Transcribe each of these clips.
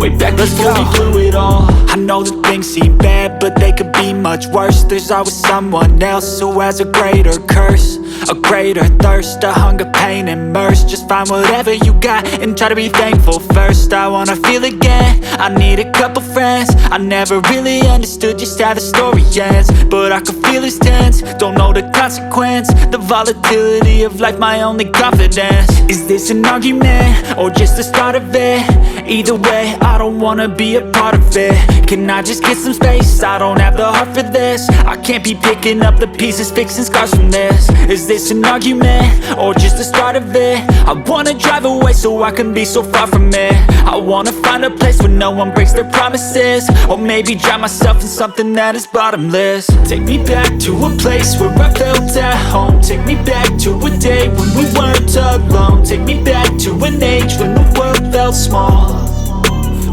Way back before we blew it all. I know that things seem bad, but they could be much worse. There's always someone else who has a greater curse, a greater thirst, a hunger, pain, and mercy. Just find whatever you got and try to be thankful first. I wanna feel again, I need a couple friends. I never really understood just how the story ends, but I can feel it's tense, don't know the consequence. The volatility of life, my only confidence. Is this an argument, or just the start of it? Either way, I don't wanna be a part of it. Can I just get some space? I don't have the heart for this. I can't be picking up the pieces, fixing scars from this. Is this an argument, or just the start of it? I wanna drive away so I can be so far from it. I wanna find a place where no one breaks their promises, or maybe drown myself in something that is bottomless. Take me back to a place where I felt at home. Take me back to a day when we weren't alone. Take me back to an age when the world felt small,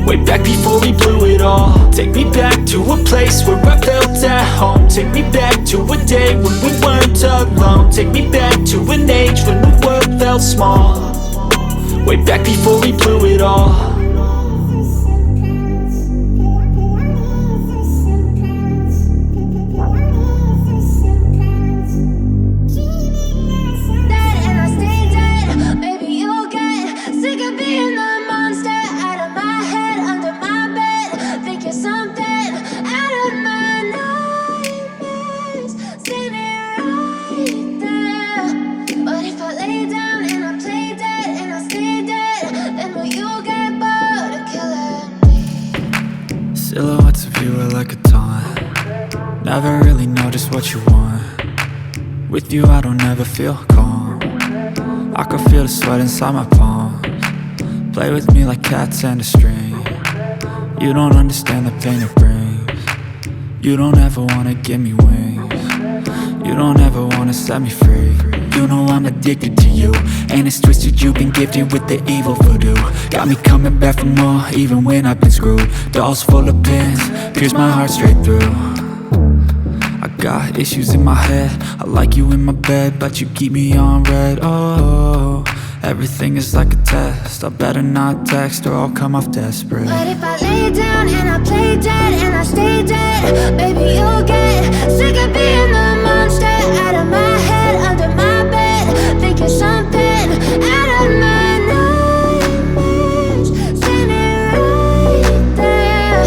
way back before we blew it all. Take me back to a place where I felt at home. Take me back to a day when we weren't alone. Take me back to an age when the world felt small, way back before we blew it all. Silhouettes of you are like a taunt. Never really know just what you want. With you I don't ever feel calm. I can feel the sweat inside my palms. Play with me like cats and a string. You don't understand the pain it brings. You don't ever wanna give me wings. You don't ever wanna set me free. You know I'm addicted to you, and it's twisted, you've been gifted with the evil voodoo. Got me coming back for more, even when I've been screwed. Dolls full of pins, pierce my heart straight through. I got issues in my head, I like you in my bed, but you keep me on red. Oh, everything is like a test, I better not text or I'll come off desperate. But if I lay down and I play dead and I stay dead, baby you'll get sick of being the monster out of my head, under my bed, thinking something out of my nightmares, standing right there.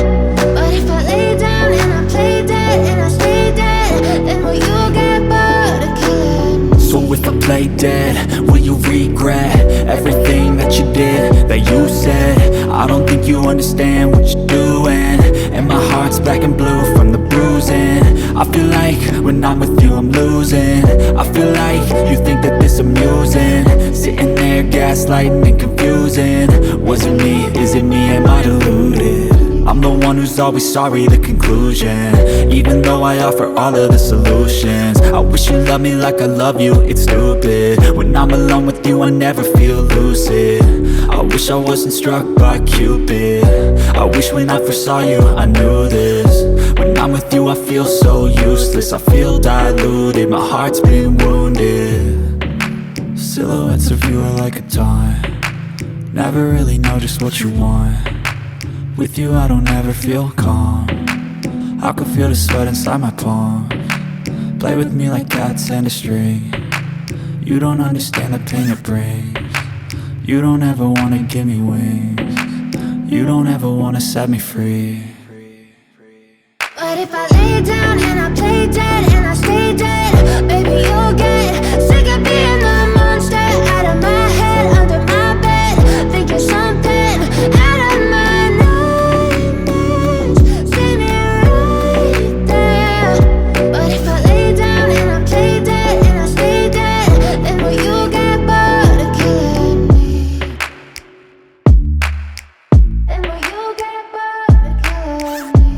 But if I lay down and I play dead and I stay dead, then will you get bored of killing me? So if I play dead, will you regret everything that you did, that you said? I don't think you understand what you're doing, and my heart's black and blue from the bruising. I feel like when I'm with you I'm losing. I feel like you think that this amusing, sitting there gaslighting and confusing. Was it me? Is it me? Am I deluded? I'm the one who's always sorry, the conclusion, even though I offer all of the solutions. I wish you loved me like I love you, it's stupid. When I'm alone with you I never feel lucid. I wish I wasn't struck by Cupid. I wish when I first saw you I knew this. When I'm with you I feel so useless, I feel diluted, my heart's been wounded. Silhouettes of you are like a taunt. Never really know just what you want. With you I don't ever feel calm. I can feel the sweat inside my palms. Play with me like cats and a string. You don't understand the pain it brings. You don't ever wanna give me wings. You don't ever wanna set me free. But if I lay down and I play dead and I stay dead, baby you'll get sick of being the monster out of my head, under my bed, thinking something out of my nightmares, standing right there. But if I lay down and I play dead and I stay dead, then will you get bored of killing me? Then will you get bored of killing me?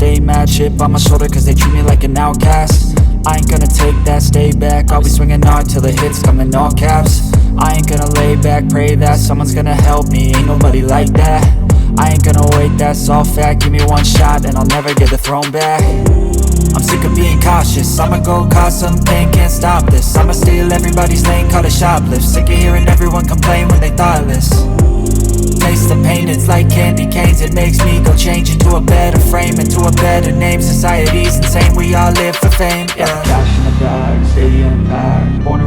stay mad, chip on my shoulder cause they treat me like an outcast. I ain't gonna take that, stay back, I'll be swinging hard till the hits come in all caps. I ain't gonna lay back, pray that someone's gonna help me, ain't nobody like that. I ain't gonna wait, that's all fact, give me one shot and I'll never get the throne back. I'm sick of being cautious, I'ma go cause something, can't stop this. I'ma steal everybody's lane, call it shoplift. Sick of hearing everyone complain when they thoughtless. Taste the pain, it's like candy canes. It makes me go change into a better frame, into a better name. Society's insane, we all live for fame, yeah. Cash in the bag, stadium packed. Born